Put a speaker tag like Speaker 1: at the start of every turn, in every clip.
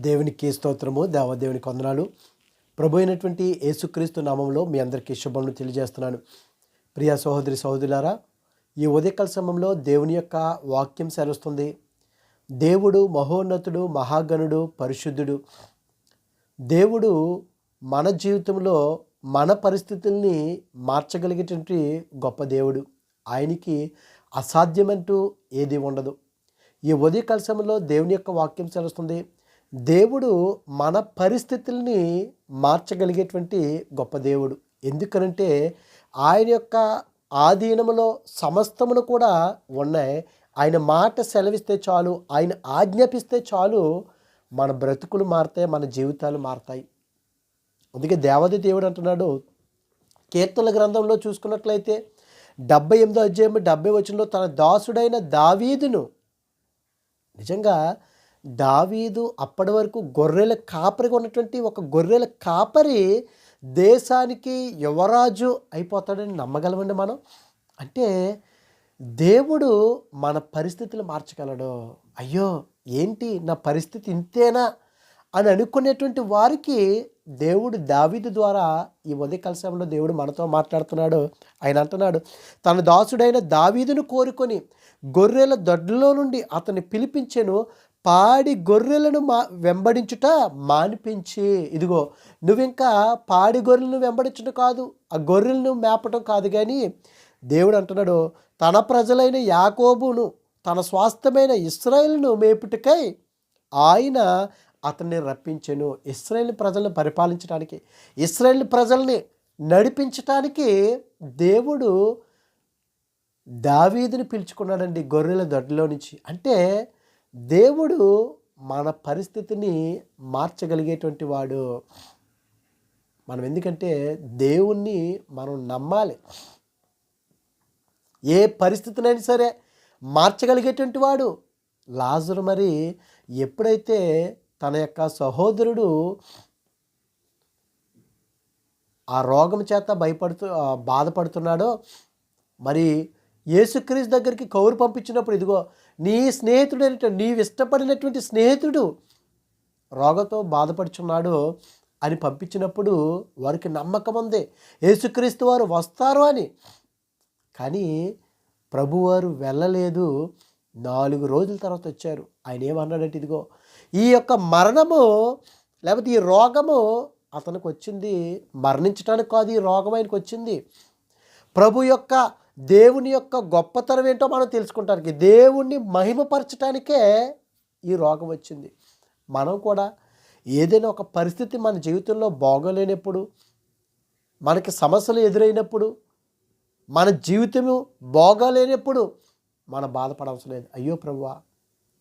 Speaker 1: దేవునికి స్తోత్రము, దేవదేవునికి వందనాలు. ప్రభు అయినటువంటి యేసుక్రీస్తు నామంలో మీ అందరికీ శుభములు తెలియజేస్తున్నాను. ప్రియ సహోదరి సహోదరులారా, ఈ ఉదయకాల సమయంలో దేవుని యొక్క వాక్యం సెలవుస్తుంది. దేవుడు మహోన్నతుడు, మహాగణుడు, పరిశుద్ధుడు. దేవుడు మన జీవితంలో మన పరిస్థితుల్ని మార్చగలిగేటువంటి గొప్ప దేవుడు. ఆయనకి అసాధ్యమంటూ ఏది ఉండదు. ఈ ఉదయకాల సమయంలో దేవుని యొక్క వాక్యం సెలవుస్తుంది. దేవుడు మన పరిస్థితుల్ని మార్చగలిగేటువంటి గొప్ప దేవుడు. ఎందుకనంటే ఆయన యొక్క ఆధీనములో సమస్తమును కూడా ఉన్నాయి. ఆయన మాట సెలవిస్తే చాలు, ఆయన ఆజ్ఞాపిస్తే చాలు, మన బ్రతుకులు మారుతాయి, మన జీవితాలు మారుతాయి. అందుకే దేవాది దేవుడు అంటున్నాడు, కీర్తనల గ్రంథంలో చూసుకున్నట్లయితే 78వ అధ్యాయం 70వ వచనంలో తన దాసుడైన దావీదును, నిజంగా దావీదు అప్పటి వరకు గొర్రెల కాపరిగా ఉన్నటువంటి ఒక గొర్రెల కాపరి దేశానికి యువరాజు అయిపోతాడని నమ్మగలమండి మనం. అంటే దేవుడు మన పరిస్థితులు మార్చగలడు. అయ్యో ఏంటి నా పరిస్థితి ఇంతేనా అని అనుకునేటువంటి వారికి దేవుడు దావీదు ద్వారా ఈ ఉదయకాల సమయంలో దేవుడు మనతో మాట్లాడుతున్నాడు. ఆయన అంటున్నాడు, తన దాసుడైన దావీదును కోరుకొని గొర్రెల దొడ్లో నుండి అతన్ని పిలిపించెను, పాడి గొర్రెలను వెంబడించుట మానిపించి. ఇదిగో నువ్వింకా పాడి గొర్రెలను వెంబడించడం కాదు, ఆ గొర్రెలను మేపటం కాదు, కానీ దేవుడు అంటున్నాడు, తన ప్రజలైన యాకోబును, తన స్వాస్థ్యమైన ఇశ్రాయేలును మేపుటకై ఆయన అతన్ని రప్పించెను. ఇశ్రాయేలు ప్రజలను పరిపాలించడానికి, ఇశ్రాయేలు ప్రజల్ని నడిపించటానికి దేవుడు దావీదుని పిలుచుకున్నాడండి గొర్రెల దొడ్లో నుంచి. అంటే దేవుడు మన పరిస్థితిని మార్చగలిగేటువంటి వాడు. మనం ఎందుకంటే దేవుణ్ణి మనం నమ్మాలి. ఏ పరిస్థితినైనా సరే మార్చగలిగేటువంటి వాడు. లాజరు మరి ఎప్పుడైతే తన యొక్క సహోదరుడు ఆ రోగం చేత బాధపడుతున్నాడో, మరి యేసుక్రీస్తు దగ్గరికి కౌరు పంపించినప్పుడు, ఇదిగో నీ స్నేహితుడు, నీవు ఇష్టపడినటువంటి స్నేహితుడు రోగంతో బాధపడుచున్నాడు అని పంపించినప్పుడు వారికి నమ్మకం ఉంది యేసుక్రీస్తు వారు వస్తారు అని. కానీ ప్రభువారు వెళ్ళలేదు. 4 రోజుల తర్వాత వచ్చారు. ఆయన ఏమన్నాడంటే, ఇదిగో ఈ యొక్క మరణము లేకపోతే ఈ రోగము అతనికి వచ్చింది మరణించడానికి కాదు, ఈ రోగం ఆయనకు వచ్చింది ప్రభు యొక్క దేవుని యొక్క గొప్పతనం ఏంటో మనం తెలుసుకుంటానికి, దేవుణ్ణి మహిమపరచడానికే ఈ రోగం వచ్చింది. మనం కూడా ఏదైనా ఒక పరిస్థితి మన జీవితంలో బాగోలేనప్పుడు, మనకి సమస్యలు ఎదురైనప్పుడు, మన జీవితము బాగోలేనప్పుడు మనం బాధపడవలసిన లేదు. అయ్యో ప్రభువా,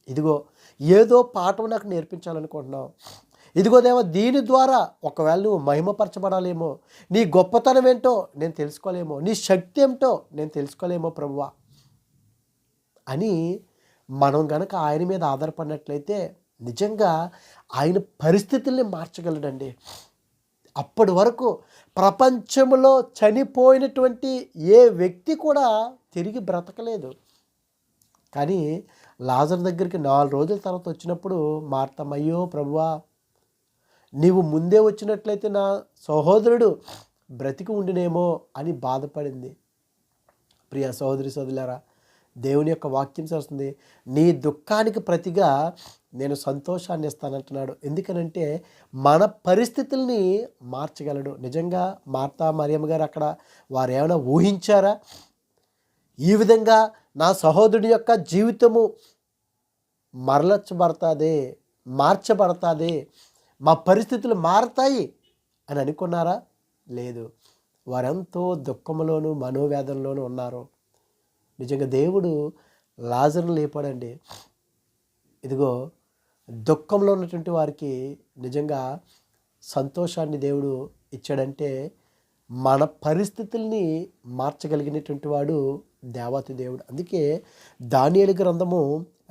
Speaker 1: ఇదిగో ఏదో పాఠం నాకు నేర్పించాలనుకుంటున్నావు, ఇదిగో దేవా దీని ద్వారా ఒకవేళ నువ్వు మహిమపరచబడాలేమో, నీ గొప్పతనం ఏంటో నేను తెలుసుకోలేమో, నీ శక్తి ఏమిటో నేను తెలుసుకోలేమో ప్రభువా అని మనం గనక ఆయన మీద ఆధారపడినట్లయితే నిజంగా ఆయన పరిస్థితుల్ని మార్చగలడండి. అప్పటి వరకు ప్రపంచంలో చనిపోయినటువంటి ఏ వ్యక్తి కూడా తిరిగి బ్రతకలేదు. కానీ లాజరు దగ్గరికి 4 రోజుల తర్వాత వచ్చినప్పుడు మార్తమ్మ, అయ్యో ప్రభువా నీవు ముందే వచ్చినట్లయితే నా సహోదరుడు బ్రతికి ఉండినేమో అని బాధపడింది. ప్రియ సహోదరి సోదరులారా, దేవుని యొక్క వాక్యం చేస్తుంది, నీ దుఃఖానికి ప్రతిగా నేను సంతోషాన్ని ఇస్తానంటున్నాడు. ఎందుకనంటే మన పరిస్థితుల్ని మార్చగలడు. నిజంగా మార్తా మరియమ్మ గారు అక్కడ వారు ఏమైనా ఊహించారా? ఈ విధంగా నా సహోదరుడి యొక్క జీవితము మార్చబడతాదే, మా పరిస్థితులు మారతాయి అని అనుకున్నారా? లేదు. వారెంతో దుఃఖంలోనూ మనోవేదనలోనూ ఉన్నారు. నిజంగా దేవుడు లాజరును లేపాడండి. ఇదిగో దుఃఖంలో ఉన్నటువంటి వారికి నిజంగా సంతోషాన్ని దేవుడు ఇచ్చాడంటే మన పరిస్థితుల్ని మార్చగలిగినటువంటి వాడు దేవాతి దేవుడు. అందుకే దానియేలు గ్రంథము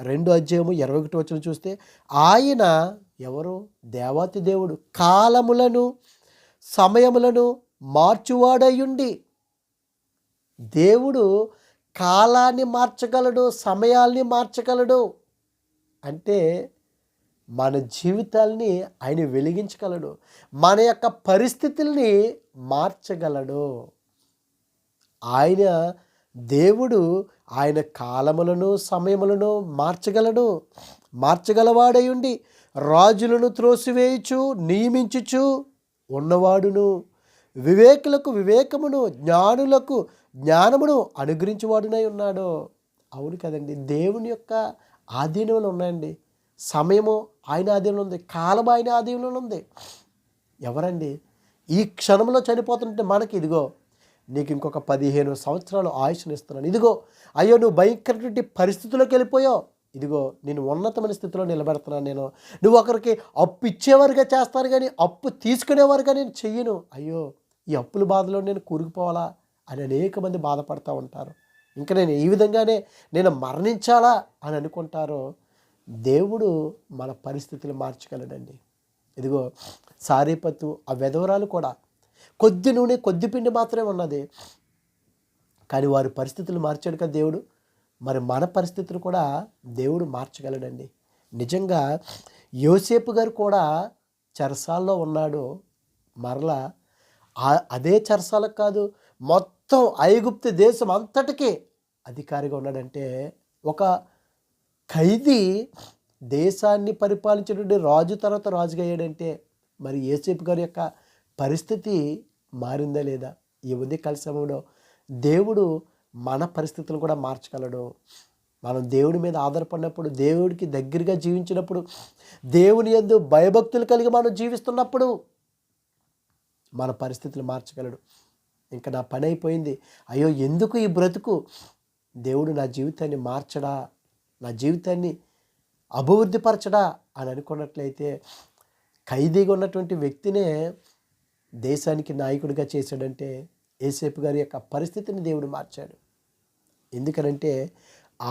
Speaker 1: 2వ అధ్యాయము 21వ వచనం చూస్తే, ఆయన ఎవరు? దేవాతి దేవుడు. కాలములను సమయములను మార్చువాడయుండి, దేవుడు కాలాన్ని మార్చగలడు, సమయాల్ని మార్చగలడు. అంటే మన జీవితాల్ని ఆయన వెలిగించగలడు. మన యొక్క పరిస్థితుల్ని మార్చగలడు. ఆయన దేవుడు ఆయన కాలములను సమయములను మార్చగలవాడై ఉండి రాజులను త్రోసివేయుచు నియమించుచు ఉన్నవాడును, వివేకులకు వివేకమును, జ్ఞానులకు జ్ఞానమును అనుగ్రహించేవాడునై ఉన్నాడు. అవును కదండి, దేవుని యొక్క ఆధీనంలో ఉన్నాయండి. సమయము ఆయన ఆధీనంలో ఉంది, కాలం ఆయన ఆధీనంలో ఉంది. ఎవరండి ఈ క్షణంలో చనిపోతుంటే మనకి ఇదిగో నీకు ఇంకొక 15 సంవత్సరాలు ఆయుష్ని ఇస్తున్నాను, ఇదిగో అయ్యో నువ్వు భయంకరటువంటి పరిస్థితుల్లోకి వెళ్ళిపోయావు, ఇదిగో నేను ఉన్నతమైన స్థితిలో నిలబెడుతున్నాను, నువ్వు ఒకరికి అప్పు ఇచ్చేవారుగా చేస్తాను కానీ అప్పు తీసుకునేవారుగా నేను చెయ్యను, అయ్యో ఈ అప్పుల బాధలో నేను కూరుకుపోవాలా అని అనేక మంది బాధపడుతూ ఉంటారు. ఇంకా నేను ఈ విధంగానే నేను మరణించాలా అని అనుకుంటారో, దేవుడు మన పరిస్థితులు మార్చగలడండి. ఇదిగో సారీపత్తు ఆ విధవరాలు కూడా కొద్ది నూనె కొద్ది పిండి మాత్రమే ఉన్నది, కానీ వారి పరిస్థితులు మార్చాడు కదా దేవుడు. మరి మన పరిస్థితులు కూడా దేవుడు మార్చగలడండి. నిజంగా యోసేపు గారు కూడా చెరసాల్లో ఉన్నాడు. మరలా అదే చెరసాలకు కాదు, మొత్తం ఐగుప్తు దేశం అంతటికీ అధికారిగా ఉన్నాడంటే, ఒక ఖైదీ దేశాన్ని పరిపాలించేటువంటి రాజు తర్వాత రాజుగా అయ్యాడంటే, మరి యోసేపు గారి యొక్క పరిస్థితి మారిందా లేదా? ఈ ఉదయకాల సమయంలో దేవుడు మన పరిస్థితులను కూడా మార్చగలడు. మనం దేవుడి మీద ఆధారపడినప్పుడు, దేవుడికి దగ్గరగా జీవించినప్పుడు, దేవుని యందు భయభక్తులు కలిగి మనం జీవిస్తున్నప్పుడు మన పరిస్థితులు మార్చగలడు. ఇంకా నా పని అయిపోయింది, అయ్యో ఎందుకు ఈ బ్రతుకు, దేవుడు నా జీవితాన్ని మార్చడా, నా జీవితాన్ని అభివృద్ధిపరచడా అని అనుకున్నట్లయితే, ఖైదీగా ఉన్నటువంటి వ్యక్తినే దేశానికి నాయకుడిగా చేశాడంటే యోసేపు గారి యొక్క పరిస్థితిని దేవుడు మార్చాడు. ఎందుకనంటే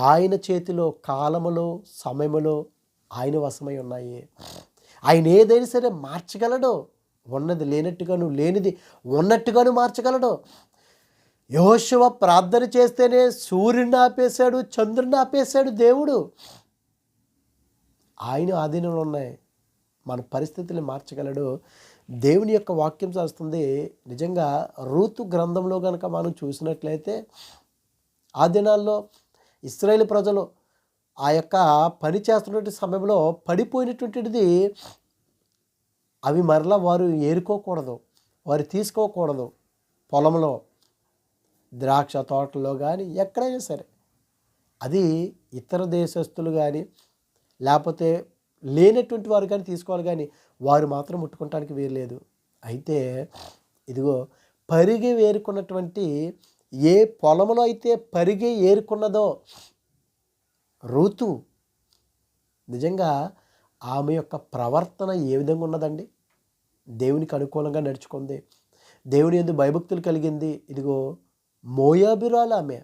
Speaker 1: ఆయన చేతిలో కాలములో సమయములో ఆయన వశమై ఉన్నాయి. ఆయన ఏదైనా సరే మార్చగలడు. ఉన్నది లేనట్టుగాను, లేనిది ఉన్నట్టుగాను మార్చగలడు. యెహోషువ ప్రార్థన చేస్తేనే సూర్యుడిని ఆపేశాడు, చంద్రుడిని ఆపేశాడు దేవుడు. ఆయన ఆధీనంలో ఉన్నాయి. మన పరిస్థితులు మార్చగలడు. దేవుని యొక్క వాక్యం చేస్తుంది. నిజంగా రూతు గ్రంథంలో కనుక మనం చూసినట్లయితే, ఆ దినాల్లో ఇశ్రాయేలు ప్రజలు ఆ యొక్క పని చేస్తున్నటువంటి సమయంలో పడిపోయినటువంటిది అవి మరలా వారు ఏరుకోకూడదు, వారు తీసుకోకూడదు. పొలంలో, ద్రాక్ష తోటల్లో కానీ ఎక్కడైనా సరే, అది ఇతర దేశస్తులు కానీ లేకపోతే లేనటువంటి వారు కానీ తీసుకోవాలి, కానీ వారు మాత్రం ముట్టుకోవటానికి వీరలేదు. అయితే ఇదిగో పరిగి ఏరుకున్నటువంటి, ఏ పొలంలో అయితే పరిగి ఏరుకున్నదో రూతు, నిజంగా ఆమె యొక్క ప్రవర్తన ఏ విధంగా ఉన్నదండి? దేవునికి అనుకూలంగా నడుచుకుంది, దేవుని యందు భయభక్తులు కలిగింది. ఇదిగో మోయాబురాలు ఆమె,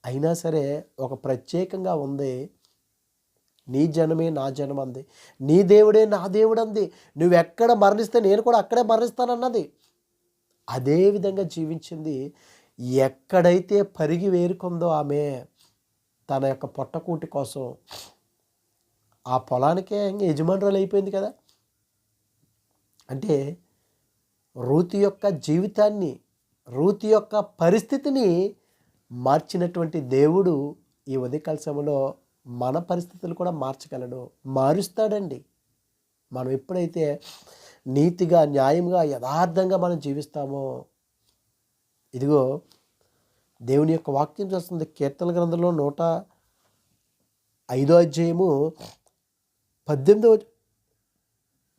Speaker 1: అయినా సరే ఒక ప్రత్యేకంగా ఉంది. నీ జనమే నా జనం అంది, నీ దేవుడే నా దేవుడు అంది. నువ్వెక్కడ మరణిస్తే నేను కూడా అక్కడే మరణిస్తానన్నది. అదే విధంగా జీవించింది. ఎక్కడైతే పరిగి వేరుకుందో ఆమె తన యొక్క పొట్టకూటి కోసం, ఆ పొలానికే యజమానురాలు అయిపోయింది కదా. అంటే రూతు యొక్క జీవితాన్ని, రూతు యొక్క పరిస్థితిని మార్చినటువంటి దేవుడు ఈ ఉదయకాల సమయంలో మన పరిస్థితులు కూడా మార్చగలడు, మారుస్తాడండి. మనం ఎప్పుడైతే నీతిగా, న్యాయంగా, యథార్థంగా మనం జీవిస్తామో, ఇదిగో దేవుని యొక్క వాక్యం చేస్తుంది. కీర్తన గ్రంథంలో 105వ అధ్యాయము 18వ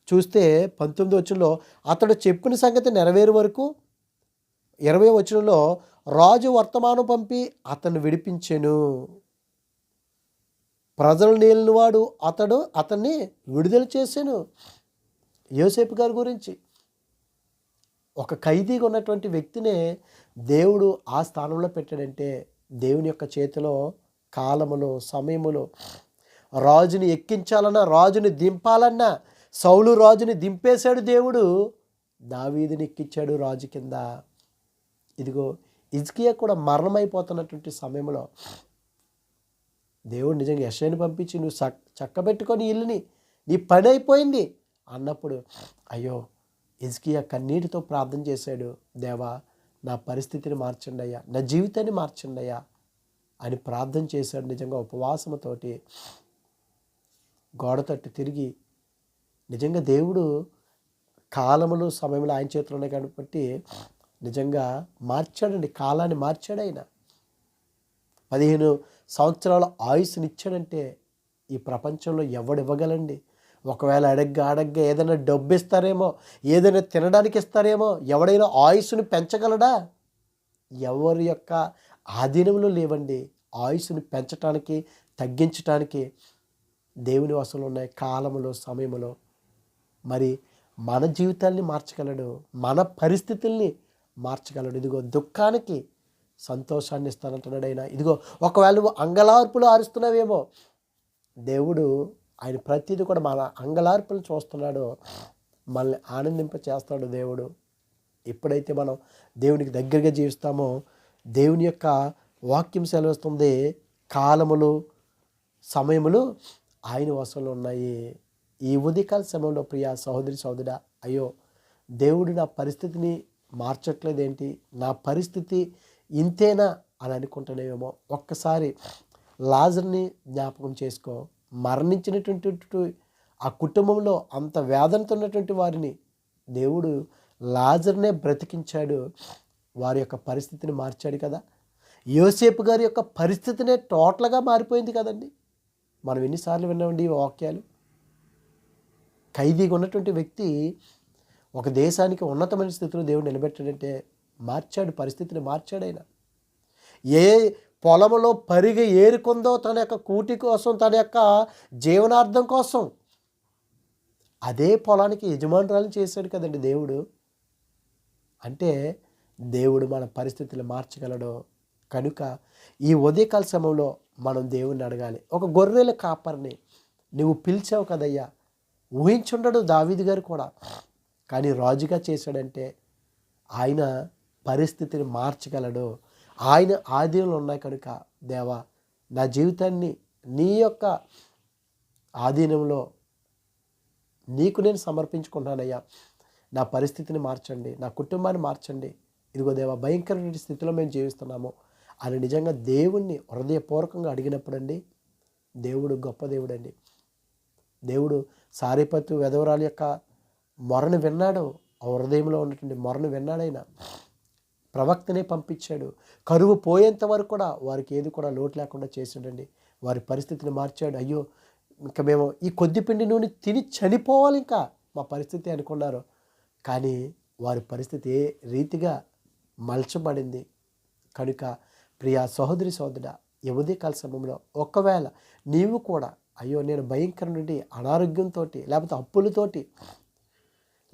Speaker 1: చూస్తే 19వ వచనంలో, అతడు చెప్పిన సంగతి నెరవేరు వరకు 20వ వచనంలో, రాజు వర్తమానం పంపి అతన్ని విడిపించెను, ప్రజలు నేలినవాడు అతన్ని విడుదల చేశాను. యోసేపు గారి గురించి, ఒక ఖైదీగా ఉన్నటువంటి వ్యక్తినే దేవుడు ఆ స్థానంలో పెట్టాడంటే, దేవుని యొక్క చేతిలో కాలములో సమయములో రాజుని ఎక్కించాలన్నా, రాజుని దింపాలన్నా, సౌలు రాజుని దింపేశాడు దేవుడు, దావీదుని ఎక్కించాడు రాజు కింద. ఇదిగో హిజ్కియా కూడా మరణమైపోతున్నటువంటి సమయంలో దేవుడు నిజంగా యెషయాని పంపించి నువ్వు చక్కబెట్టుకొని ఇల్లుని, నీ పని అయిపోయింది అన్నప్పుడు అయ్యో హిజ్కియా కన్నీటితో ప్రార్థన చేశాడు, దేవా నా పరిస్థితిని మార్చండి అయ్యా, నా జీవితాన్ని మార్చండి అయ్యా అని ప్రార్థన చేశాడు. నిజంగా ఉపవాసముతోటి గోడ తట్టు తిరిగి నిజంగా దేవుడు కాలములు సమయంలో ఆయన చేతిలో ఉన్నాయి కాబట్టి నిజంగా మార్చాడండి, కాలాన్ని మార్చాడు ఆయన. 15 సంవత్సరాల ఆయుస్సునిచ్చాడంటే ఈ ప్రపంచంలో ఎవడు ఇవ్వగలండి? ఒకవేళ అడగ్గా ఏదైనా డబ్బు ఇస్తారేమో, ఏదైనా తినడానికి ఇస్తారేమో, ఎవడైనా ఆయుస్సుని పెంచగలడా? ఎవరి యొక్క ఆధీనంలో లేవండి. ఆయుస్సుని పెంచటానికి, తగ్గించటానికి దేవుని వశంలో ఉన్నాయి. కాలములో, సమయంలో మరి మన జీవితాల్ని మార్చగలడు, మన పరిస్థితుల్ని మార్చగలడు. ఇదిగో దుఃఖానికి సంతోషాన్ని ఇస్తానంటున్నాడు ఆయన. ఇదిగో ఒకవేళ నువ్వు అంగలార్పులు ఆరుస్తున్నావేమో, దేవుడు ఆయన ప్రతిదీ కూడా మన అంగలార్పులు చూస్తున్నాడు, మనల్ని ఆనందింప చేస్తాడు దేవుడు. ఎప్పుడైతే మనం దేవునికి దగ్గరగా జీవిస్తామో దేవుని యొక్క వాక్యం సెలవిస్తుంది, కాలములు సమయములు ఆయన వశంలో ఉన్నాయి. ఈ ఉదయకాల సమయంలో ప్రియ సహోదరి సహోదరుడా, అయ్యో దేవుడు నా పరిస్థితిని మార్చట్లేదేంటి, నా పరిస్థితి ఇంతేనా అని అనుకుంటున్నావేమో, ఒక్కసారి లాజర్ని జ్ఞాపకం చేసుకో. మరణించినటువంటి ఆ కుటుంబంలో అంత వేదనతో ఉన్నటువంటి వారిని దేవుడు లాజర్నే బ్రతికించాడు, వారి యొక్క పరిస్థితిని మార్చాడు కదా. యోసేపు గారి యొక్క పరిస్థితినే టోటల్గా మారిపోయింది కదండి. మనం ఎన్నిసార్లు విన్నామండి ఈ వాక్యాలు. ఖైదీగా ఉన్నటువంటి వ్యక్తి ఒక దేశానికి ఉన్నతమైన స్థితిలో దేవుడు నిలబెట్టాడంటే మార్చాడు, పరిస్థితిని మార్చాడు ఆయన. ఏ పొలంలో పరిగె ఏరుకుందో తన యొక్క కూటి కోసం, తన యొక్క జీవనార్థం కోసం, అదే పొలానికి యజమానురాలు చేశాడు కదండి దేవుడు. అంటే దేవుడు మన పరిస్థితులు మార్చగలడు. కనుక ఈ ఉదయకాల సమయంలో మనం దేవుణ్ణి అడగాలి. ఒక గొర్రెల కాపరిని నువ్వు పిలిచావు కదయ్యా, ఊహించుండడు దావీదు గారు కూడా, కానీ రాజుగా చేశాడంటే ఆయన పరిస్థితిని మార్చగలడు. ఆయన ఆధీనంలో ఉన్నాయి కనుక దేవా నా జీవితాన్ని నీ యొక్క ఆధీనంలో నీకు నేను సమర్పించుకుంటానయ్యా, నా పరిస్థితిని మార్చండి, నా కుటుంబాన్ని మార్చండి. ఇదిగో దేవా భయంకరమైన స్థితిలో మేము జీవిస్తున్నాము అని నిజంగా దేవుణ్ణి హృదయపూర్వకంగా అడిగినప్పుడండి దేవుడు గొప్ప దేవుడండి. దేవుడు సారెపతు వెధవరాలి యొక్క మొరను విన్నాడు, ఆ హృదయంలో ఉన్నటువంటి మొరను విన్నాడైనా. ప్రవక్తనే పంపించాడు, కరువు పోయేంత వరకు కూడా వారికి ఏది కూడా లోటు లేకుండా చేశాడండి. వారి పరిస్థితిని మార్చాడు. అయ్యో ఇంకా మేము ఈ కొద్ది పిండి నూనె తిని చనిపోవాలి ఇంకా మా పరిస్థితి అనుకున్నారు, కానీ వారి పరిస్థితి ఏ రీతిగా మలచబడింది. కనుక ప్రియా సహోదరి సహోదరుడా, ఈ ఉదయకాల సమయంలో ఒకవేళ నీవు కూడా అయ్యో నేను భయంకర నుండి అనారోగ్యంతో, లేకపోతే అప్పులతోటి,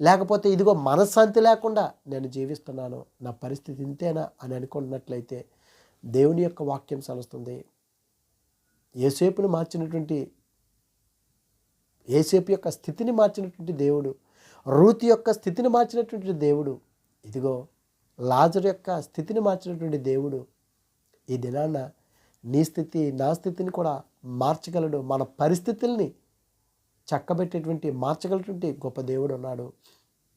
Speaker 1: లేకపోతే ఇదిగో మనశ్శాంతి లేకుండా నేను జీవిస్తున్నాను, నా పరిస్థితి ఇంతేనా అని అనుకున్నట్లయితే దేవుని యొక్క వాక్యం సలుస్తుంది. యోసేపును మార్చినటువంటి, యోసేపు యొక్క స్థితిని మార్చినటువంటి దేవుడు, రూతు యొక్క స్థితిని మార్చినటువంటి దేవుడు, ఇదిగో లాజరు యొక్క స్థితిని మార్చినటువంటి దేవుడు ఈ దినాన నీ స్థితి నా స్థితిని కూడా మార్చగలడు. మన పరిస్థితుల్ని చక్కబెట్టేటువంటి, మార్చగలటువంటి గొప్ప దేవుడు ఉన్నాడు.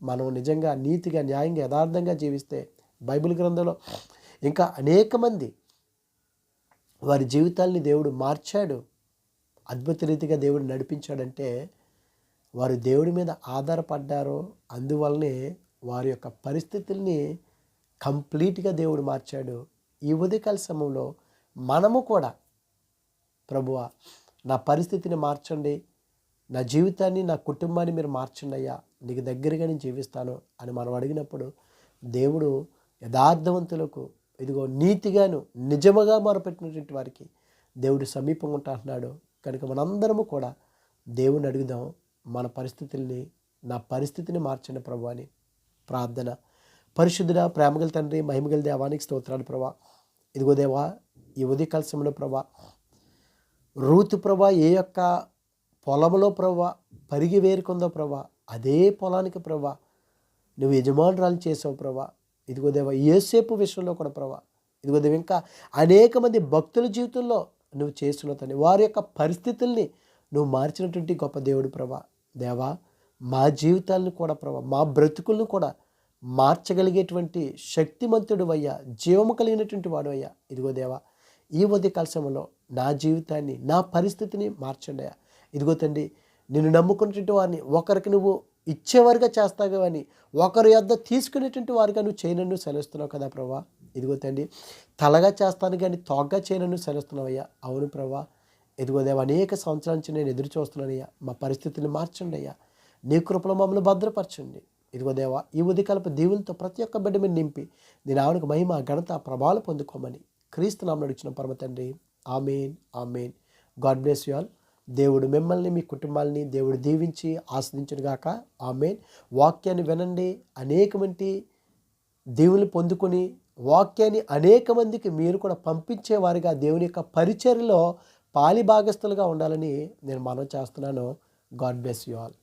Speaker 1: మనం నిజంగా నీతిగా, న్యాయంగా, యథార్థంగా జీవిస్తే బైబిల్ గ్రంథంలో ఇంకా అనేక మంది వారి జీవితాల్ని దేవుడు మార్చాడు, అద్భుత రీతిగా దేవుడు నడిపించాడంటే వారు దేవుడి మీద ఆధారపడ్డారో అందువల్లనే వారి యొక్క పరిస్థితుల్ని కంప్లీట్గా దేవుడు మార్చాడు. ఈ ఉదయకాల సమయంలో మనము కూడా ప్రభువా నా పరిస్థితిని మార్చండి, నా జీవితాన్ని, నా కుటుంబాన్ని మీరు మార్చండి అయ్యా, నీకు దగ్గరగా నేను జీవిస్తాను అని మనం అడిగినప్పుడు దేవుడు యథార్థవంతులకు, ఇదిగో నీతిగాను నిజముగా మొరపెట్టినటువంటి వారికి దేవుడు సమీపంగా ఉంటున్నాడు. కనుక మనందరము కూడా దేవుని అడుగుదాం, మన పరిస్థితుల్ని, నా పరిస్థితిని మార్చండి ప్రభు అని ప్రార్థన. పరిశుద్ధుడా, ప్రేమగల తండ్రి, మహిమగల దేవానికి స్తోత్రాలు ప్రభా. ఇదిగో దేవా ఈ ఉదయకాల సమయంలో ప్రభా రూతు ప్రభా ఏ యొక్క పొలంలో ప్రభా పరిగి వేరుకుందో ప్రభా అదే పొలానికి ప్రభా నువ్వు యజమానురాలు చేసావు ప్రభా. ఇదిగో దేవా యోసేపు విషయంలో కూడా ప్రభా, ఇదిగో దేవ ఇంకా అనేక మంది భక్తుల జీవితంలో నువ్వు చేస్తున్న తండ్రి, వారి యొక్క పరిస్థితుల్ని నువ్వు మార్చినటువంటి గొప్ప దేవుడు ప్రభా. దేవా, మా జీవితాలను కూడా ప్రభా, మా బ్రతుకులను కూడా మార్చగలిగేటువంటి శక్తిమంతుడు అయ్యా, జీవము కలిగినటువంటి వాడు అయ్యా. ఇదిగో దేవా, ఈ ఉదయకాల సమయంలో నా జీవితాన్ని, నా పరిస్థితిని మార్చండి అయ్యా. ఇదిగో తండ్రి, నిన్ను నమ్ముకున్నటువంటి వారిని ఒకరికి నువ్వు ఇచ్చేవారుగా చేస్తావు కానీ ఒకరి యొద్ద తీసుకునేటువంటి వారుగా నువ్వు చేయనన్ను సెలవుస్తున్నావు కదా ప్రభా. ఇదిగో తండ్రి, తలగా చేస్తాను కానీ తోగ్గా చేయనన్ను సెలవుస్తున్నావు అయ్యా. అవును ప్రభా. ఇదిగో దేవా, అనేక సంవత్సరాల నుంచి నేను ఎదురు చూస్తున్నాను అయ్యా. మా పరిస్థితిని మార్చండి అయ్యా. నీ కృపలో మమ్మల్ని భద్రపరచండి. ఇదిగో దేవా, ఈ ఉదయకాలపు దీవులతో ప్రతి ఒక్క బిడ్డ మీద నింపి నేను ఆవిడకు మహిమ, ఘనత, ప్రభావాలు పొందుకోమని క్రీస్తు నామమున అడుగుచున్నాం పరమ తండ్రి. Amen, amen. God bless you all. దేవుడు మిమ్మల్ని, మీ కుటుంబాలని దేవుడు దీవించి ఆస్వాదించును గాక. ఆమేన్. వాక్యాన్ని వినండి, అనేకమంది దేవుని పొందుకొని వాక్యాన్ని అనేక మందికి మీరు కూడా పంపించేవారిగా దేవుని యొక్క పరిచర్యలో పాలి భాగస్థులుగా ఉండాలని నేను మనవి చేస్తున్నాను. God bless you all.